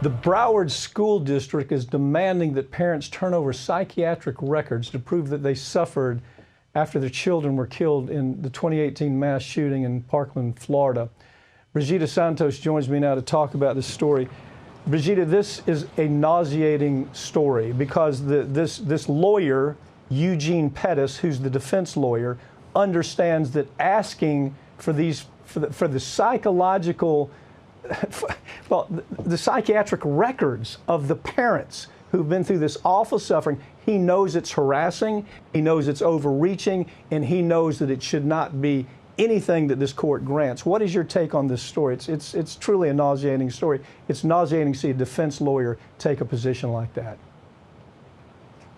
The Broward School District is demanding that parents turn over psychiatric records to prove that they suffered after their children were killed in the 2018 mass shooting in Parkland, Florida. Brigida Santos joins me now to talk about this story. Brigida, this is a nauseating story because this lawyer, Eugene Pettis, who's the defense lawyer, understands that asking for the psychological the psychiatric records of the parents who've been through this awful suffering. He knows it's harassing, he knows it's overreaching, and he knows that it should not be anything that this court grants. What is your take on this story? It's truly a nauseating story. It's nauseating to see a defense lawyer take a position like that.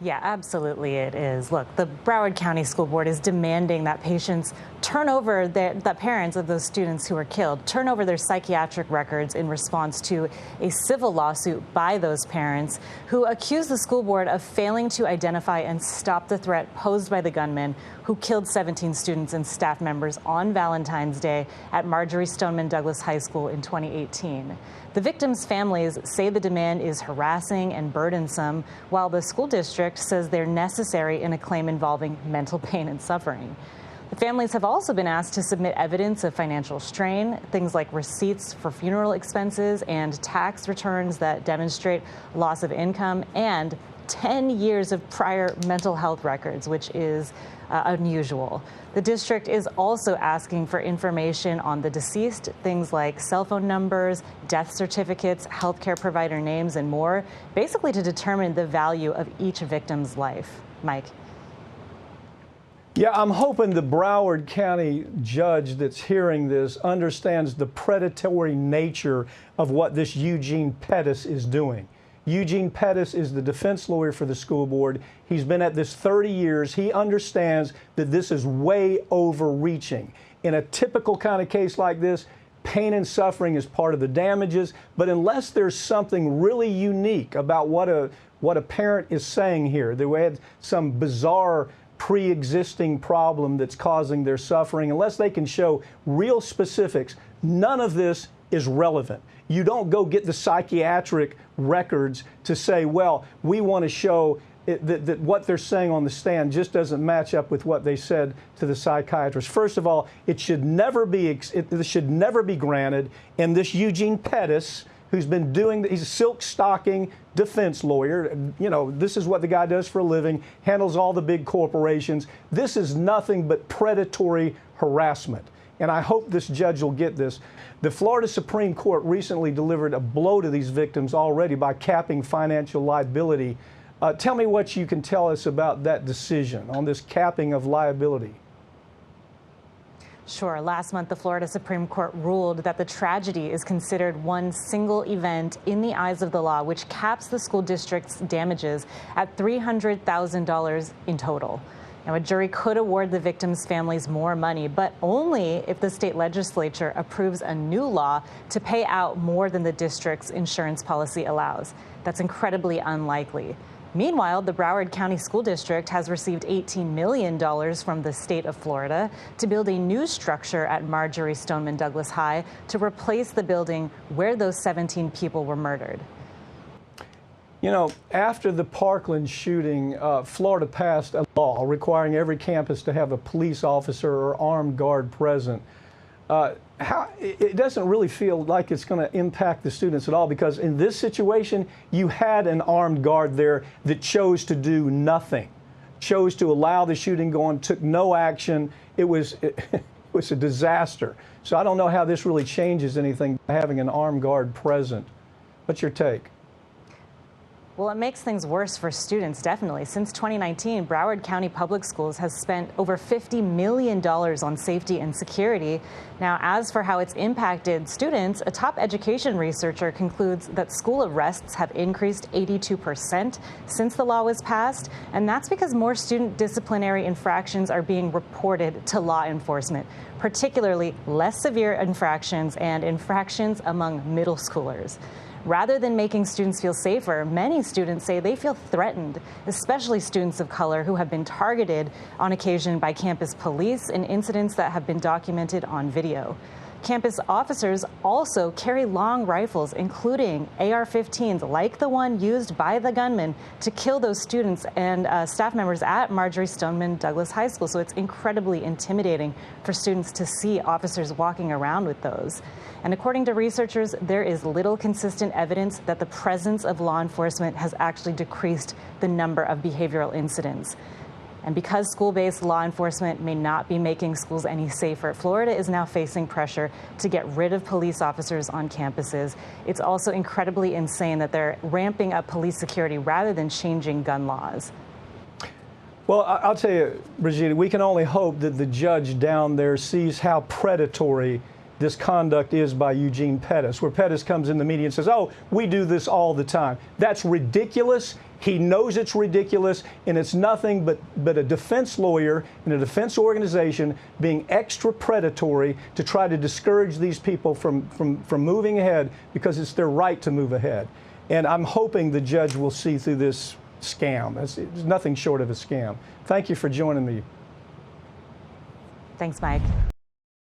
Yeah, absolutely it is. Look, the Broward County School Board is demanding that patients turn over that parents of those students who were killed turn over their psychiatric records in response to a civil lawsuit by those parents who accuse the school board of failing to identify and stop the threat posed by the gunman who killed 17 students and staff members on Valentine's Day at Marjory Stoneman Douglas High School in 2018. The victims' families say the demand is harassing and burdensome, while the school district says they're necessary in a claim involving mental pain and suffering. The families have also been asked to submit evidence of financial strain, things like receipts for funeral expenses and tax returns that demonstrate loss of income, and 10 years of prior mental health records, which is unusual. The district is also asking for information on the deceased, things like cell phone numbers, death certificates, healthcare provider names, and more, basically to determine the value of each victim's life. Mike. Yeah, I'm hoping the Broward County judge that's hearing this understands the predatory nature of what this Eugene Pettis is doing. Eugene Pettis is the defense lawyer for the school board. He's been at this 30 years. He understands that this is way overreaching. In a typical kind of case like this, pain and suffering is part of the damages, but unless there's something really unique about what a parent is saying here, they had some bizarre pre-existing problem that's causing their suffering, unless they can show real specifics, none of this is relevant. You don't go get the psychiatric records to say, well, we want to show that what they're saying on the stand just doesn't match up with what they said to the psychiatrist. First of all, it should never be granted. And this Eugene Pettis, who's been doing, he's a silk stocking defense lawyer. You know, this is what the guy does for a living, handles all the big corporations. This is nothing but predatory harassment. And I hope this judge will get this. The Florida Supreme Court recently delivered a blow to these victims already by capping financial liability. Tell me what you can tell us about that decision on this capping of liability. Sure. Last month, the Florida Supreme Court ruled that the tragedy is considered one single event in the eyes of the law, which caps the school district's damages at $300,000 in total. Now, a jury could award the victims' families more money, but only if the state legislature approves a new law to pay out more than the district's insurance policy allows. That's incredibly unlikely. Meanwhile, the Broward County School District has received $18 million from the state of Florida to build a new structure at Marjory Stoneman Douglas High to replace the building where those 17 people were murdered. You know, after the Parkland shooting, Florida passed a law requiring every campus to have a police officer or armed guard present. It doesn't really feel like it's going to impact the students at all, because in this situation, you had an armed guard there that chose to do nothing, chose to allow the shooting go on, took no action. It was a disaster. So I don't know how this really changes anything, having an armed guard present. What's your take? Well, it makes things worse for students, definitely. Since 2019, Broward County Public Schools has spent over $50 million on safety and security. Now, as for how it's impacted students, a top education researcher concludes that school arrests have increased 82% since the law was passed, and that's because more student disciplinary infractions are being reported to law enforcement, particularly less severe infractions and infractions among middle schoolers. Rather than making students feel safer, many students say they feel threatened, especially students of color who have been targeted on occasion by campus police in incidents that have been documented on video. Campus officers also carry long rifles, including AR-15s, like the one used by the gunman to kill those students and staff members at Marjory Stoneman Douglas High School. So it's incredibly intimidating for students to see officers walking around with those. And according to researchers, there is little consistent evidence that the presence of law enforcement has actually decreased the number of behavioral incidents. And because school-based law enforcement may not be making schools any safer, Florida is now facing pressure to get rid of police officers on campuses. It's also incredibly insane that they're ramping up police security rather than changing gun laws. Well, I'll tell you, Brigida, we can only hope that the judge down there sees how predatory this conduct is by Eugene Pettis, where Pettis comes in the media and says, oh, we do this all the time. That's ridiculous. He knows it's ridiculous, and it's nothing but a defense lawyer in a defense organization being extra predatory to try to discourage these people from moving ahead because it's their right to move ahead. And I'm hoping the judge will see through this scam. It's nothing short of a scam. Thank you for joining me. Thanks, Mike.